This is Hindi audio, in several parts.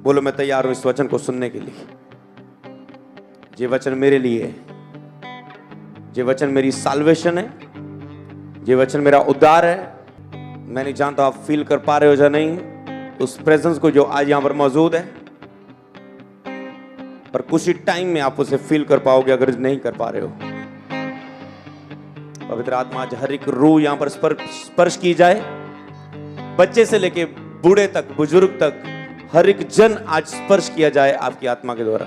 बोलो मैं तैयार हूं इस वचन को सुनने के लिए। ये वचन मेरे लिए है, ये वचन मेरी साल्वेशन है, ये वचन मेरा उद्धार है। मैं नहीं जानता आप फील कर पा रहे हो या नहीं उस प्रेजेंस को जो आज यहां पर मौजूद है, पर कुछ ही टाइम में आप उसे फील कर पाओगे अगर नहीं कर पा रहे हो। पवित्र आत्मा आज हर एक रूह यहां पर स्पर्श की जाए, बच्चे से लेके बूढ़े तक, बुजुर्ग तक, हर एक जन आज स्पर्श किया जाए आपकी आत्मा के द्वारा।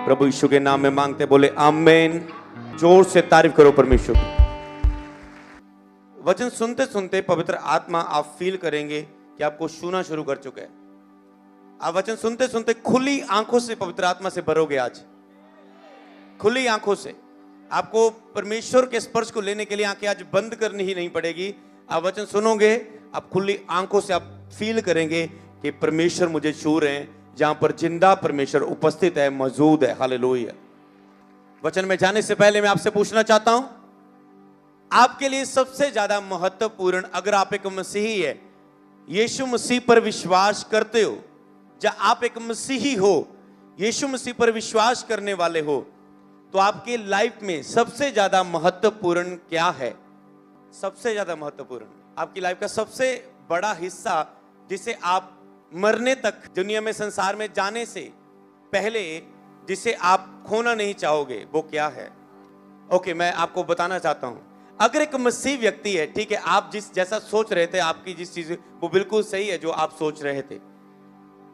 प्रभु यीशु के नाम में मांगते, बोले आमीन। जोर से तारीफ करो परमेश्वर की। वचन सुनते सुनते पवित्र आत्मा आप फील करेंगे कि आपको छूना शुरू कर चुका है। आप वचन सुनते सुनते खुली आंखों से पवित्र आत्मा से भरोगे। आज खुली आंखों से आपको परमेश्वर के स्पर्श को लेने के लिए आंखें आज बंद करनी ही नहीं पड़ेगी। आप वचन सुनोगे, आप खुली आंखों से आप फील करेंगे कि परमेश्वर मुझे छू रहे हैं, जहां पर जिंदा परमेश्वर उपस्थित है, मौजूद है। हालेलुया। वचन में जाने से पहले मैं आपसे पूछना चाहता हूं, आपके लिए सबसे ज्यादा महत्वपूर्ण, अगर आप एक मसीही है, यीशु मसीह पर विश्वास करते हो, या आप एक मसीही हो, यीशु मसीह पर विश्वास करने वाले हो, तो आपके लाइफ में सबसे ज्यादा महत्वपूर्ण क्या है? सबसे ज्यादा महत्वपूर्ण आपकी लाइफ का सबसे बड़ा हिस्सा, जिसे आप मरने तक, दुनिया में, संसार में जाने से पहले जिसे आप खोना नहीं चाहोगे, वो क्या है? ओके, मैं आपको बताना चाहता हूं। अगर एक मसीह व्यक्ति है, ठीक है, आप जैसा सोच रहे थे, आपकी जिस चीज, वो बिल्कुल सही है जो आप सोच रहे थे,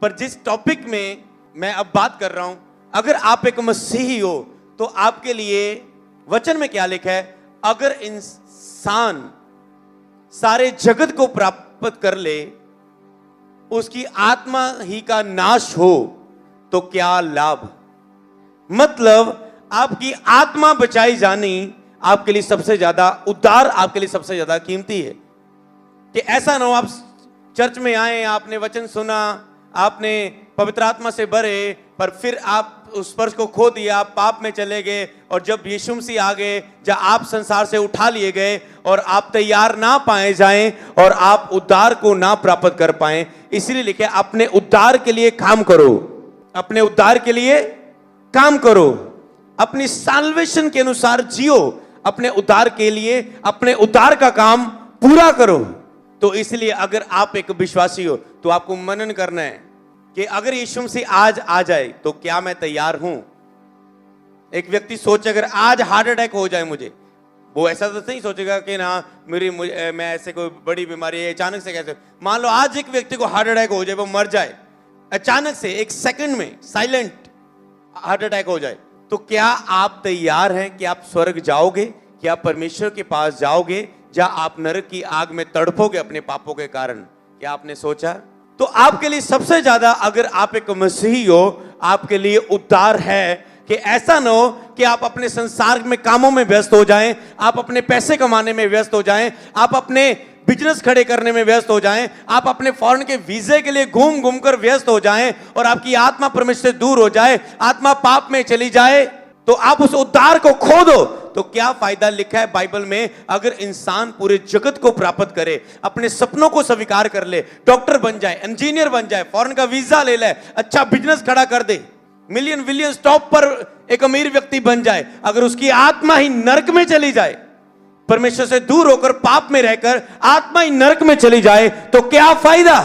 पर जिस टॉपिक में मैं अब बात कर रहा हूं, अगर आप एक मसीही हो तो आपके लिए वचन में क्या लिखा है? अगर इंसान सारे जगत को प्राप्त कर ले, उसकी आत्मा ही का नाश हो तो क्या लाभ? मतलब आपकी आत्मा बचाई जानी आपके लिए सबसे ज्यादा, उद्धार आपके लिए सबसे ज्यादा कीमती है। कि ऐसा ना हो आप चर्च में आए, आपने वचन सुना, आपने पवित्र आत्मा से भरे, पर फिर आप उस स्पर्श को खो दिया, आप पाप में चले गए, और जब यीशु मसीह आ गए, जब आप संसार से उठा लिए गए और आप तैयार ना पाए जाएं और आप उद्धार को ना प्राप्त कर पाए। इसलिए लिखे, अपने उद्धार के लिए काम करो, अपने उद्धार के लिए काम करो, अपनी साल्वेशन के अनुसार जियो, अपने उद्धार के लिए अपने उद्धार का काम पूरा करो। तो इसलिए अगर आप एक विश्वासी हो तो आपको मनन करना है कि अगर यीशु मसीह आज आ जाए तो क्या मैं तैयार हूं? एक व्यक्ति सोचे अगर आज हार्ट अटैक हो जाए मुझे, वो ऐसा तो नहीं सोचेगा कि ना मैं ऐसे कोई बड़ी बीमारी है, अचानक से कैसे। मान लो आज एक व्यक्ति को हार्ट अटैक हो जाए, वो मर जाए अचानक से, एक सेकंड में साइलेंट हार्ट अटैक हो जाए, तो क्या आप तैयार हैं कि आप स्वर्ग जाओगे? क्या आप परमेश्वर के पास जाओगे, या आप नरक की आग में तड़पोगे अपने पापों के कारण? क्या आपने सोचा? तो आपके लिए सबसे ज्यादा, अगर आप एक मसीही हो, आपके लिए उद्धार है कि ऐसा ना हो कि आप अपने संसार में कामों में व्यस्त हो जाएं, आप अपने पैसे कमाने में व्यस्त हो जाएं, आप अपने बिजनेस खड़े करने में व्यस्त हो जाएं, आप अपने फॉरेन के वीजे के लिए घूम घूम कर व्यस्त हो जाएं, और आपकी आत्मा परमेश्वर से दूर हो जाए, आत्मा पाप में चली जाए, तो आप उस उद्धार को खो दो। तो क्या फायदा? लिखा है बाइबल में, अगर इंसान पूरे जगत को प्राप्त करे, अपने सपनों को स्वीकार कर ले, डॉक्टर बन जाए, इंजीनियर बन जाए, फॉरेन का वीजा ले ले, अच्छा बिजनेस खड़ा कर दे, मिलियन विलियन टॉप पर एक अमीर व्यक्ति बन जाए, अगर उसकी आत्मा ही नरक में चली जाए, परमेश्वर से दूर होकर पाप में रहकर आत्मा ही नरक में चली जाए, तो क्या फायदा?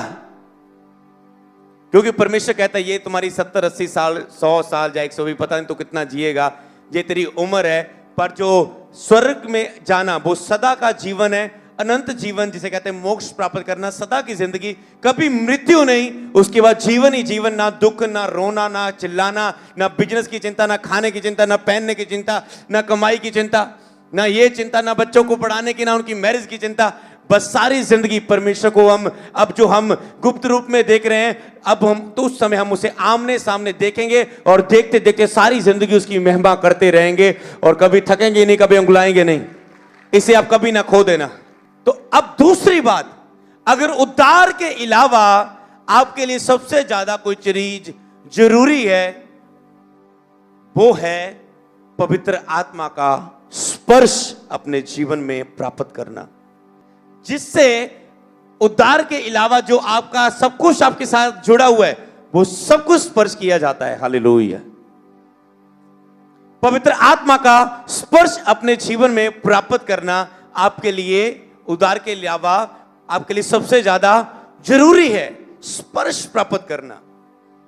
क्योंकि परमेश्वर कहता है ये तुम्हारी 70, 80 साल, 100 साल या 100 भी, पता नहीं तो कितना जिएगा, ये तेरी उम्र है, पर जो स्वर्ग में जाना वो सदा का जीवन है, अनंत जीवन जिसे कहते हैं मोक्ष प्राप्त करना, सदा की जिंदगी, कभी मृत्यु नहीं, उसके बाद जीवन ही जीवन, ना दुख, ना रोना, ना चिल्लाना, ना बिजनेस की चिंता, ना खाने की चिंता, ना पहनने की चिंता, ना कमाई की चिंता, ना ये चिंता, ना बच्चों को पढ़ाने की, ना उनकी मैरिज की चिंता। बस सारी जिंदगी परमेश्वर को हम, अब जो हम गुप्त रूप में देख रहे हैं, अब हम तो उस समय हम उसे आमने सामने देखेंगे, और देखते देखते सारी जिंदगी उसकी महिमा करते रहेंगे, और कभी थकेंगे नहीं, कभी अंगुलाएंगे नहीं। इसे आप कभी ना खो देना। तो अब दूसरी बात, अगर उद्धार के अलावा आपके लिए सबसे ज्यादा कोई चीज जरूरी है, वो है पवित्र आत्मा का स्पर्श अपने जीवन में प्राप्त करना, जिससे उद्धार के अलावा जो आपका सब कुछ आपके साथ जुड़ा हुआ है, वो सब कुछ स्पर्श किया जाता है। हालेलुया। पवित्र आत्मा का स्पर्श अपने जीवन में प्राप्त करना आपके लिए उद्धार के अलावा आपके लिए सबसे ज्यादा जरूरी है, स्पर्श प्राप्त करना।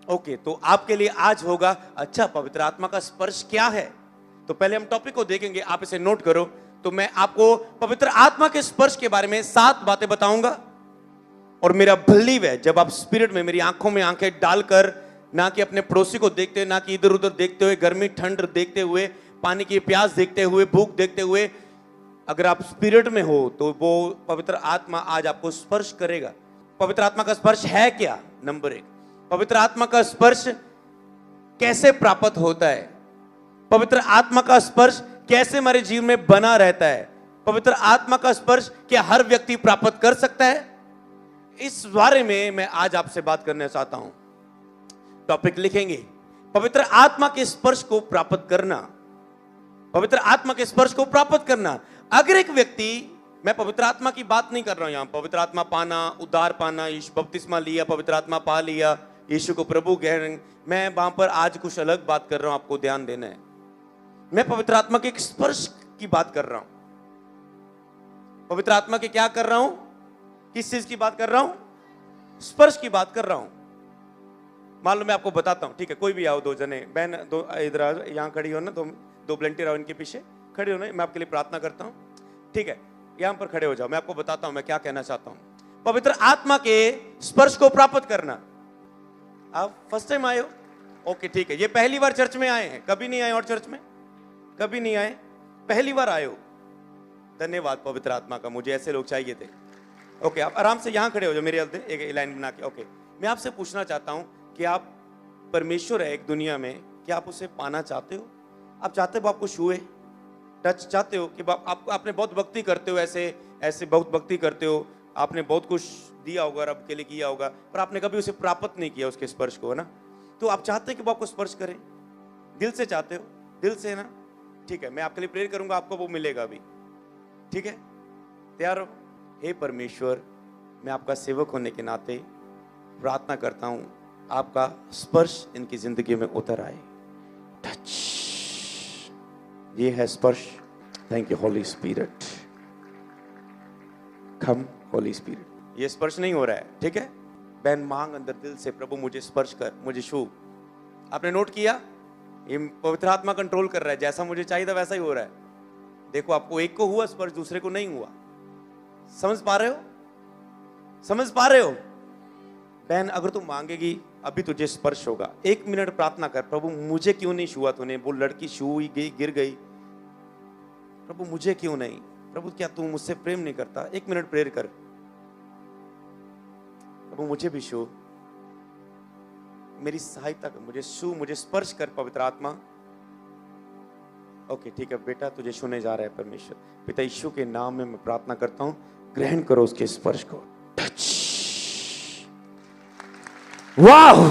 ओके, तो आपके लिए आज होगा, अच्छा पवित्र आत्मा का स्पर्श क्या है? तो पहले हम टॉपिक को देखेंगे, आप इसे नोट करो। तो मैं आपको पवित्र आत्मा के स्पर्श के बारे में 7 बातें बताऊंगा, और मेरा बिलीव है जब आप स्पिरिट में मेरी आंखों में आंखें डालकर, ना कि अपने पड़ोसी को देखते हुए, ना कि इधर उधर देखते हुए, गर्मी ठंड देखते हुए, पानी की प्यास देखते हुए, भूख देखते हुए, अगर आप स्पिरिट में हो तो वो पवित्र आत्मा आज आपको स्पर्श करेगा। पवित्र आत्मा का स्पर्श है क्या? नंबर 1, पवित्र आत्मा का स्पर्श कैसे प्राप्त होता है? पवित्र आत्मा का स्पर्श कैसे हमारे जीवन में बना रहता है? पवित्र आत्मा का स्पर्श क्या हर व्यक्ति प्राप्त कर सकता है? इस बारे में मैं आज आपसे बात करना चाहता हूं। टॉपिक लिखेंगे, पवित्र आत्मा के स्पर्श को प्राप्त करना। पवित्र आत्मा के स्पर्श को प्राप्त करना। अगर एक व्यक्ति, मैं पवित्र आत्मा की बात नहीं कर रहा हूं यहां, पवित्र आत्मा पाना, उद्धार पाना, यीशु बपतिस्मा लिया, पवित्र आत्मा पा लिया, यीशु को प्रभु कह, मैं वहां पर आज कुछ अलग बात कर रहा हूं, आपको ध्यान देना है। मैं पवित्र आत्मा के एक स्पर्श की बात कर रहा हूं। पवित्र आत्मा के क्या कर रहा हूं? किस चीज की बात कर रहा हूं? स्पर्श की बात कर रहा हूं। मान लो मैं आपको बताता हूं, ठीक है, कोई भी आओ, 2 जने, बहन दो इधर यहां खड़ी हो ना, 2 वॉलंटियर आओ, इनके पीछे खड़े हो ना, मैं आपके लिए प्रार्थना करता हूं, ठीक है, यहां पर खड़े हो जाओ, मैं आपको बताता हूं मैं क्या कहना चाहता हूं। पवित्र आत्मा के स्पर्श को प्राप्त करना। आप फर्स्ट टाइम आए हो? ओके, ठीक है, ये पहली बार चर्च में आए हैं, कभी नहीं आए और चर्च में कभी नहीं आए, पहली बार आए हो। धन्यवाद पवित्र आत्मा का, मुझे ऐसे लोग चाहिए थे। ओके, आप आराम से यहां खड़े हो जाओ मेरे हल्दे, एक लाइन बना के। ओके, मैं आपसे पूछना चाहता हूं कि आप, परमेश्वर है एक दुनिया में, क्या आप उसे पाना चाहते हो? आप चाहते हो आपको छुए, टच चाहते हो कि आपने बहुत भक्ति करते हो, ऐसे बहुत भक्ति करते हो, आपने बहुत कुछ दिया होगा, रब के लिए किया होगा, पर आपने कभी उसे प्राप्त नहीं किया, उसके स्पर्श को, है ना? तो आप चाहते हैं कि वो आपको स्पर्श करें, दिल से चाहते हो, दिल से, है ना? ठीक है, मैं आपके लिए प्रेयर करूंगा, आपको वो मिलेगा अभी, ठीक है? तैयार हो? हे परमेश्वर, मैं आपका सेवक होने के नाते प्रार्थना करता हूं, आपका स्पर्श इनकी जिंदगी में उतर आए। टच, ये है स्पर्श। Thank you Holi spirit, come Holi spirit. ये स्पर्श नहीं हो रहा है, ठीक है? बहन मांग अंदर दिल से, प्रभु मुझे स्पर्श कर, मुझे छू। आपने नोट किया, ये पवित्र आत्मा कंट्रोल कर रहा है, जैसा मुझे चाहिए था वैसा ही हो रहा है। देखो, आपको एक को हुआ स्पर्श, दूसरे को नहीं हुआ। समझ पा रहे हो? समझ पा रहे हो? बहन, अगर तू मांगेगी अभी तुझे स्पर्श होगा। 1 मिनट प्रार्थना कर, प्रभु मुझे क्यों नहीं छुआ तूने? वो लड़की छू ही गई, गिर गई, प्रभु मुझे क्यों नहीं? प्रभु क्या तू मुझसे प्रेम नहीं करता? 1 मिनट प्रेयर कर, प्रभु मुझे भी छू, मेरी सहायता कर, मुझे छू, मुझे स्पर्श कर पवित्र आत्मा। ओके, ठीक है बेटा, तुझे छूने जा रहा है परमेश्वर। पिता यीशु के नाम में मैं प्रार्थना करता हूं, ग्रहण करो उसके स्पर्श को। टच, वाह,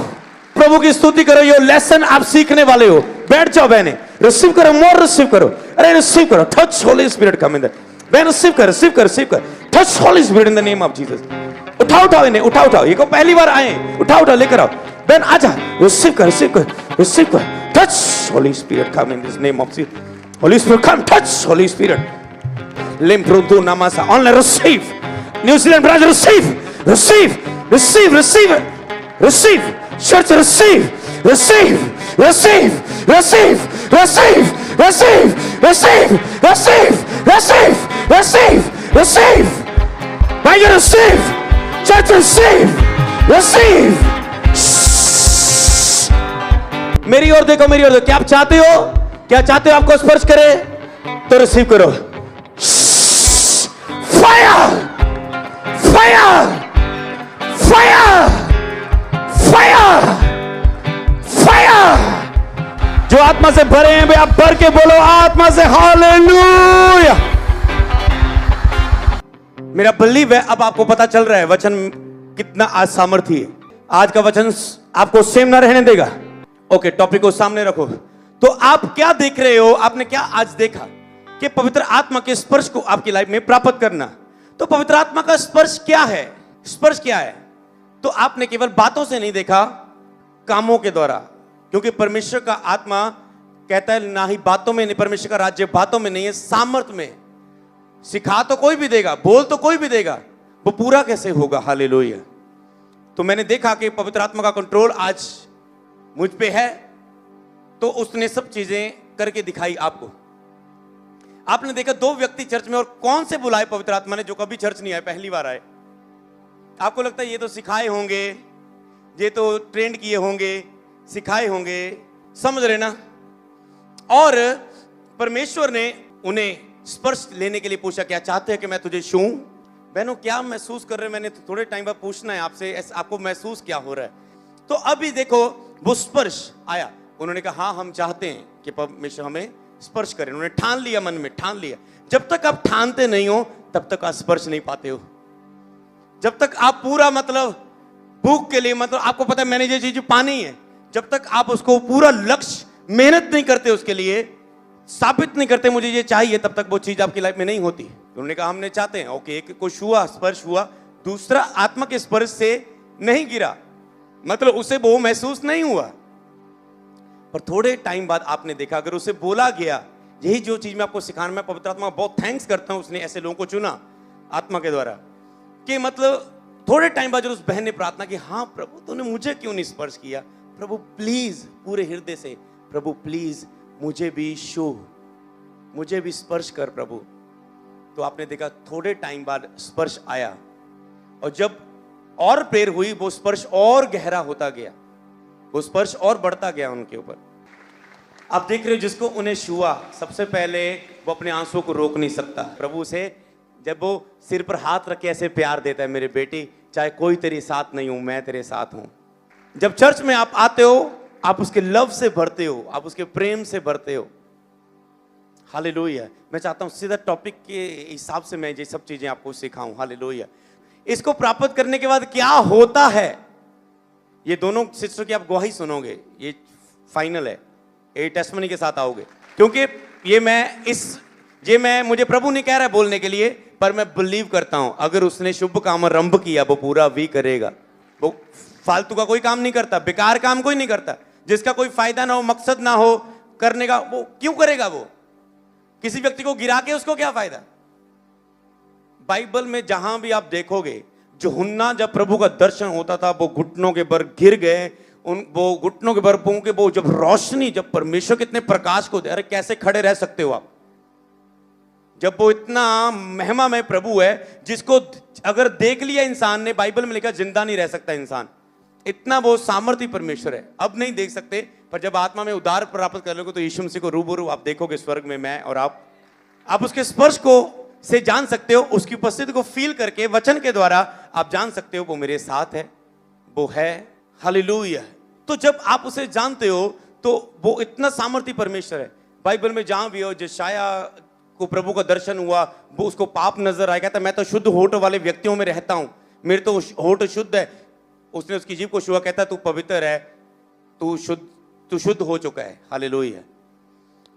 प्रभु की स्तुति करो। ये लेसन आप सीखने वाले हो। बैठ जाओ बहने, रिसीव करो, मोर रिसीव करो, अरे रिसीव करो। Touch holy spirit come in the, बहन रिसीव कर, रिसीव कर, रिसीव कर। Touch holy spirit in the name of Jesus. उठाओ इन्हें, उठाओ, ये को पहली बार आए, उठाओ लेकर आओ। बहन आजा, रिसीव कर, रिसीव कर, रिसीव कर। Touch holy spirit come in this name of Jesus. Holy spirit come, touch holy spirit. लिम्प्रुदु नामासा, only receive. New Zealand brother, receive, receive, receive, receive, receive. Church, receive, receive, receive, receive, receive, receive, receive, receive, receive, receive, receive. By you receive, church receive, receive. मेरी ओर देखो, मेरी ओर देखो। क्या आप चाहते हो? क्या चाहते हो आपको स्पर्श करे? तो रिसीव करो। Fire, fire, fire, fire, fire. जो आत्मा से भरे हैं वे आप भर के बोलो आत्मा से हालेलुया। मेरा बिलीव है अब आपको पता चल रहा है वचन कितना आज सामर्थ्य है। आज का वचन आपको सेम ना रहने देगा। ओके, टॉपिक को सामने रखो। तो आप क्या देख रहे हो? आपने क्या आज देखा कि पवित्र आत्मा के स्पर्श को आपकी लाइफ में प्राप्त करना। तो पवित्र आत्मा का स्पर्श क्या है? स्पर्श क्या है? तो आपने केवल बातों से नहीं देखा, कामों के द्वारा, क्योंकि परमेश्वर का आत्मा कहता है ना ही बातों में नहीं, परमेश्वर का राज्य बातों में नहीं है, सामर्थ में। सिखा तो कोई भी देगा, बोल तो कोई भी देगा, वो पूरा कैसे होगा? हालेलुया। तो मैंने देखा कि पवित्र आत्मा का कंट्रोल आज मुझ पे है, तो उसने सब चीजें करके दिखाई आपको। आपने देखा 2 व्यक्ति चर्च में, और कौन से बुलाए पवित्र आत्मा ने जो कभी चर्च नहीं आए, पहली बार आए। आपको लगता है ये तो सिखाए होंगे, ये तो ट्रेंड किए होंगे, सिखाए होंगे, समझ रहे ना? और परमेश्वर ने उन्हें स्पर्श लेने के लिए पूछा, क्या चाहते हैं कि मैं तुझे छूऊं? बहनों, क्या महसूस कर रहे हैं? मैंने थोड़े टाइम बाद पूछना है आपसे, आपको महसूस क्या हो रहा है? तो अभी देखो, वो स्पर्श आया, उन्होंने कहा हाँ हम चाहते हैं कि परमेश्वर हमें स्पर्श करें। उन्होंने ठान लिया, मन में ठान लिया। जब तक आप ठानते नहीं हो तब तक आप स्पर्श नहीं पाते हो। जब तक आप पूरा मतलब भूख के लिए, मतलब आपको पता है मैंने ये चीज पानी है, जब तक आप उसको पूरा लक्ष्य मेहनत नहीं करते, उसके लिए साबित नहीं करते मुझे ये चाहिए, तब तक वो चीज आपकी लाइफ में नहीं होती। उन्होंने कहा हमने चाहते हैं। ओके, एक को छुआ, स्पर्श हुआ, दूसरा आत्मा के स्पर्श से नहीं गिरा, मतलब उसे वो महसूस नहीं हुआ। पर थोड़े टाइम बाद आपने देखा, अगर उसे बोला गया, यही जो चीज मैं आपको सिखाना, मैं पवित्र आत्मा बहुत थैंक्स करता हूं, उसने ऐसे लोगों को चुना आत्मा के द्वारा, कि मतलब थोड़े टाइम बाद जब उस बहन ने प्रार्थना की, हाँ प्रभु तूने मुझे क्यों नहीं स्पर्श किया? प्रभु प्लीज, पूरे हृदय से, प्रभु प्लीज मुझे भी छू, मुझे भी स्पर्श कर प्रभु। तो आपने देखा थोड़े टाइम बाद स्पर्श आया, और जब और प्रेयर हुई, वो स्पर्श और गहरा होता गया, वो स्पर्श और बढ़ता गया उनके ऊपर। आप देख रहे हो, जिसको उन्हें छुआ, सबसे पहले वो अपने आंसुओं को रोक नहीं सकता। प्रभु से जब वो सिर पर हाथ रख के ऐसे प्यार देता है, मेरे बेटी चाहे कोई तेरे साथ नहीं हूं, मैं तेरे साथ हूं। जब चर्च में आप आते हो, आप उसके लव से भरते हो, आप उसके प्रेम से भरते हो। हालेलुया। मैं चाहता हूं सीधा टॉपिक के हिसाब से मैं ये सब चीजें आपको सिखाऊं। हालेलुया। इसको प्राप्त करने के बाद क्या होता है, ये दोनों सिस्टर की आप गवाही सुनोगे, ये फाइनल है, ये टेस्टमनी के साथ आओगे, क्योंकि मुझे प्रभु नहीं कह रहा है बोलने के लिए, पर मैं बिलीव करता हूं अगर उसने शुभ काम आरंभ किया वो पूरा भी करेगा। वो फालतू का कोई काम नहीं करता, बेकार काम कोई नहीं करता, जिसका कोई फायदा ना हो, मकसद ना हो करने का, वो क्यों करेगा? वो किसी व्यक्ति को गिरा के उसको क्या फायदा? बाइबल में जहां भी आप देखोगे, यूहन्ना जब प्रभु का दर्शन होता था, वो घुटनों के बल गिर गए, वो घुटनों के बल के, वो जब रोशनी, जब परमेश्वर कितने प्रकाश को दे, अरे कैसे खड़े रह सकते हो आप? जब वो इतना महिमा में प्रभु है, जिसको अगर देख लिया इंसान ने, बाइबल में लिखा जिंदा नहीं रह सकता इंसान, इतना वो सामर्थ्य परमेश्वर है। अब नहीं देख सकते, पर जब आत्मा में उद्धार प्राप्त कर लोगे तो यीशु मसीह को रूबरू आप देखोगे स्वर्ग में, मैं और आप उसके स्पर्श को से जान सकते हो, उसकी उपस्थिति को फील करके वचन के द्वारा आप जान सकते हो वो मेरे साथ है, वो है। हालेलुया। तो जब आप उसे जानते हो तो वो इतना सामर्थ्य परमेश्वर है। बाइबल में जहां भी हो, यशायाह को प्रभु का दर्शन हुआ, वो उसको पाप नजर आया, कहता मैं तो शुद्ध होठ वाले व्यक्तियों में रहता हूं, मेरे तो होठ शुद्ध है। उसने उसकी जीभ को छुआ, कहता तू पवित्र है, तू शुद्ध हो चुका है। हालेलुया।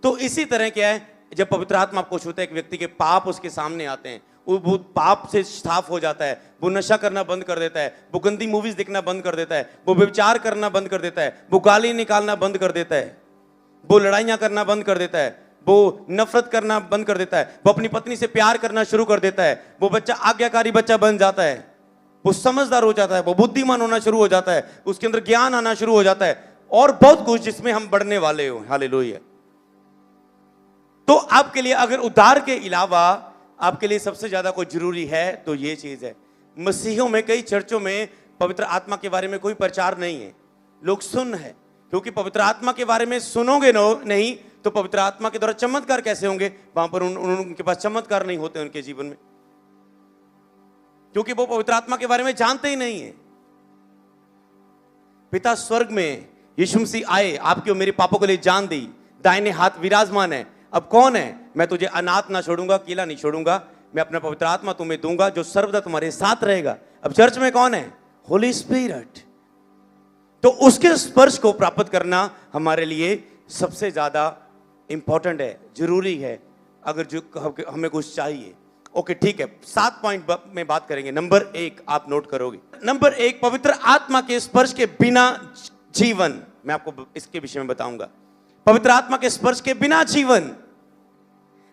तो इसी तरह क्या है, जब पवित्र आत्मा आपको छूता है, एक व्यक्ति के पाप उसके सामने आते हैं, वो पाप से साफ हो जाता है, वो नशा करना बंद कर देता है, वो गंदी मूवीज देखना बंद कर देता है, वो व्यभिचार करना बंद कर देता है, वो गाली निकालना बंद कर देता है, वो लड़ाइयां करना बंद कर देता है, वो नफरत करना बंद कर देता है, वो अपनी पत्नी से प्यार करना शुरू कर देता है, वो बच्चा आज्ञाकारी बच्चा बन जाता है, वो समझदार हो जाता है, वो बुद्धिमान होना शुरू हो जाता है, उसके अंदर ज्ञान आना शुरू हो जाता है, और बहुत कुछ जिसमें हम बढ़ने वाले हो। हालेलुया। तो आपके लिए अगर उद्धार के अलावा आपके लिए सबसे ज्यादा कोई जरूरी है तो ये चीज है। मसीहों में, कई चर्चों में पवित्र आत्मा के बारे में कोई प्रचार नहीं है, लोग सुन है, क्योंकि पवित्र आत्मा के बारे में सुनोगे नहीं तो पवित्र आत्मा के द्वारा चमत्कार कैसे होंगे? वहां पर उनके पास चमत्कार नहीं होते उनके जीवन में, क्योंकि वो पवित्र आत्मा के बारे में जानते ही नहीं है। पिता स्वर्ग में यीशु मसीह आए, आपके और मेरे पापों के लिए जान दी, दाहिने हाथ विराजमान है। अब कौन है? मैं तुझे अनाथ ना छोड़ूंगा, अकेला नहीं छोड़ूंगा, मैं अपना पवित्र आत्मा तुम्हें दूंगा जो सर्वदा तुम्हारे साथ रहेगा। अब चर्च में कौन है? होली स्पिरिट। तो उसके स्पर्श को प्राप्त करना हमारे लिए सबसे ज्यादा इंपॉर्टेंट है, जरूरी है। अगर जो हमें कुछ चाहिए, ओके ठीक है, 7 पॉइंट में बात करेंगे। नंबर 1 आप नोट करोगे। नंबर 1, पवित्र आत्मा के स्पर्श के बिना जीवन। मैं आपको इसके विषय में बताऊंगा। पवित्र आत्मा के स्पर्श के बिना जीवन,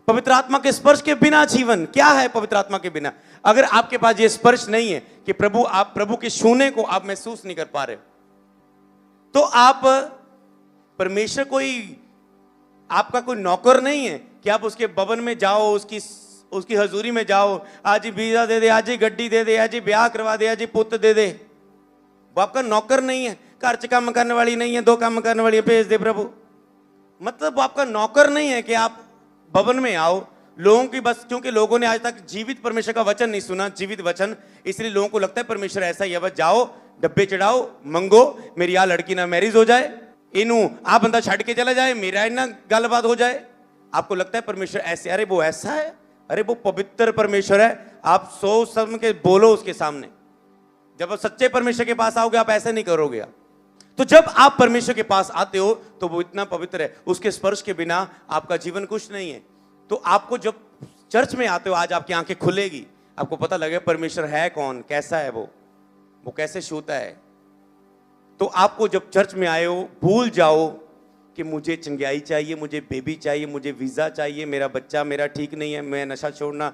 पवित्र आत्मा के स्पर्श के बिना जीवन। क्या है पवित्र आत्मा के बिना? अगर आपके पास ये स्पर्श नहीं है कि आप प्रभु के छूने को आप महसूस नहीं कर पा रहे, तो आप परमेश्वर आपका कोई नौकर नहीं है कि आप उसके भवन में जाओ, उसकी हजूरी में जाओ, आज ही वीजा दे दे, आज ही गड्डी दे दे, आज ही ब्याह करवा दे, आज ही पुत्र दे दे। वो आपका नौकर नहीं है। घर च काम करने वाली नहीं है, 2 काम करने वाली है, भेज दे प्रभु। मतलब वो आपका नौकर नहीं है कि आप भवन में आओ लोगों की बस, क्योंकि लोगों ने आज तक जीवित परमेश्वर का वचन नहीं सुना, जीवित वचन, इसलिए लोगों को लगता है परमेश्वर ऐसा ही है, बस जाओ डब्बे चढ़ाओ, मंगो, मेरी आ लड़की ना मैरिज हो जाए, इनू आ बंदा छड़ के चला जाए, मेरा ना गलबात हो जाए। आपको लगता है परमेश्वर ऐसे, अरे वो ऐसा है, अरे वो पवित्र परमेश्वर है। आप सोच समझ के बोलो उसके सामने। जब आप सच्चे परमेश्वर के पास आओगे आप ऐसे नहीं करोगे। तो जब आप परमेश्वर के पास आते हो तो वो इतना पवित्र है, उसके स्पर्श के बिना आपका जीवन कुछ नहीं है। तो आपको जब चर्च में आते हो, आज आपकी आंखें खुलेगी, आपको पता लगेगा परमेश्वर है कौन, कैसा है वो कैसे छूता है। तो आपको जब चर्च में आए हो, भूल जाओ कि मुझे चंगाई चाहिए, मुझे बेबी चाहिए, मुझे वीजा चाहिए, मेरा बच्चा मेरा ठीक नहीं है, मैं नशा छोड़ना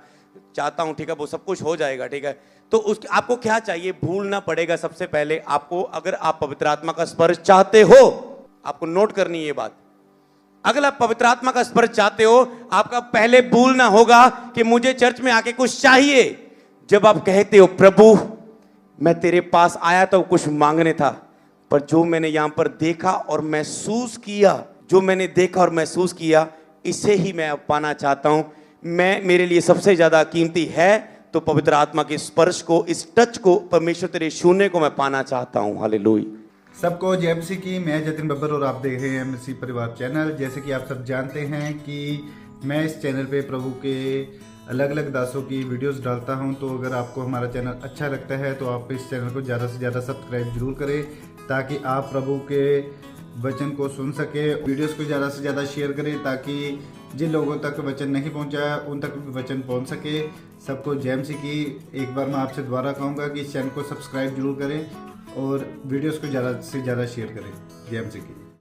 चाहता हूं, ठीक है, वो सब कुछ हो जाएगा, ठीक है। तो आपको क्या चाहिए? भूलना पड़ेगा सबसे पहले आपको। अगर आप पवित्र आत्मा का स्पर्श चाहते हो, आपको नोट करनी है ये बात, अगर आप पवित्र आत्मा का स्पर्श चाहते हो, आपका पहले भूलना होगा कि मुझे चर्च में आके कुछ चाहिए। जब आप कहते हो प्रभु मैं तेरे पास आया तो कुछ मांगने था, पर जो मैंने यहां पर देखा और महसूस किया, जो मैंने देखा और महसूस किया, इसे ही मैं अब पाना चाहता हूं। मेरे लिए सबसे ज्यादा कीमती है तो पवित्र आत्मा के स्पर्श को, इस टच को, परमेश्वर तेरे छूने को मैं पाना चाहता हूं। हालेलुया। सबको जय मसीह की। मैं जतिन बब्बर और आप देख रहे हैं मसीह परिवार चैनल। जैसे कि आप सब जानते हैं कि मैं इस चैनल पे प्रभु के अलग अलग दासों की वीडियोस डालता हूं। तो अगर आपको हमारा चैनल अच्छा लगता है तो आप इस चैनल को ज़्यादा से ज़्यादा सब्सक्राइब जरूर करें, ताकि आप प्रभु के वचन को सुन सके। वीडियोस को ज़्यादा से ज़्यादा शेयर करें ताकि जिन लोगों तक वचन नहीं पहुंचा है उन तक भी वचन पहुंच सके। सबको जय मसीह की। एक बार मैं आपसे दोबारा कहूँगा कि इस चैनल को सब्सक्राइब जरूर करें और वीडियोस को ज़्यादा से ज़्यादा शेयर करें। जय मसीह की।